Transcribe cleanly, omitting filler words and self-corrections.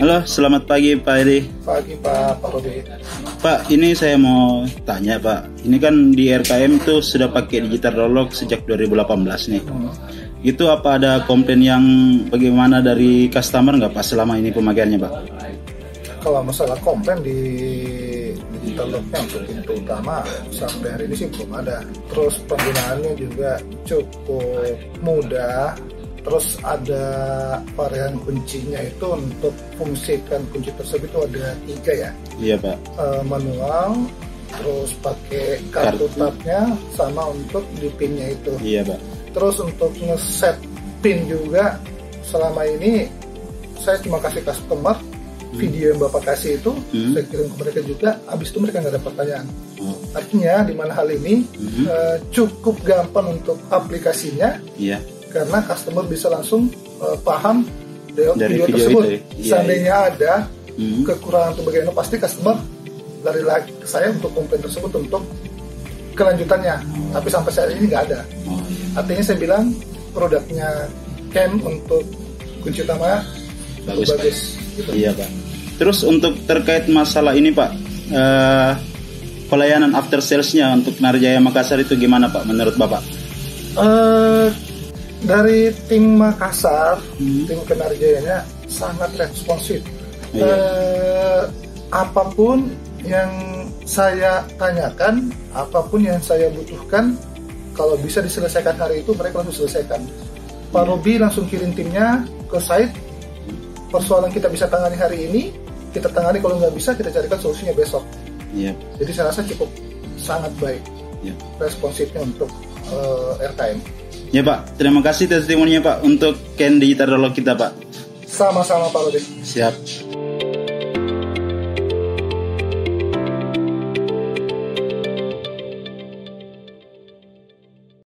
Halo, selamat pagi Pak Edi. Pagi Pak Rodi. Pak, ini saya mau tanya Pak. Ini kan di RKM tuh sudah pakai digital download sejak 2018 nih. Itu apa ada komplain yang bagaimana dari customer nggak Pak selama ini pemakaiannya Pak? Kalau masalah komplain di digital locknya untuk pintu utama sampai hari ini sih belum ada. Terus penggunaannya juga cukup mudah. Terus ada varian kuncinya itu untuk fungsikan kunci tersebut itu ada 3 ya. Iya Pak. Manual, terus pakai kartu tabnya, sama untuk di pinnya itu. Iya Pak. Terus untuk ngeset pin juga selama ini saya cuma kasih customer video yang Bapak kasih itu, saya kirim ke mereka juga, habis itu mereka nggak ada pertanyaan. Artinya di mana hal ini cukup gampang untuk aplikasinya. Iya. Karena customer bisa langsung paham dari video tersebut. Seandainya ada kekurangan atau bagaimana, pasti customer lari lagi ke saya untuk komplain tersebut untuk kelanjutannya. Tapi sampai saat ini nggak ada. Artinya saya bilang produknya Ken untuk kunci utama bagus. Gitu. Iya Pak. Terus untuk terkait masalah ini Pak, pelayanan after salesnya untuk Narjaya Makassar itu gimana Pak menurut Bapak? Dari tim Makassar, tim Kenarjayanya sangat responsif. Apapun yang saya tanyakan, apapun yang saya butuhkan, kalau bisa diselesaikan hari itu, mereka langsung selesaikan. Pak Robi langsung kirim timnya ke site. Persoalan kita bisa tangani hari ini, kita tangani. Kalau nggak bisa, kita carikan solusinya besok. Jadi saya rasa cukup sangat baik responsifnya untuk RKM. Ya Pak, terima kasih testimoninya Pak untuk Ken Digital Download kita Pak. Sama-sama Pak Rodi. Siap.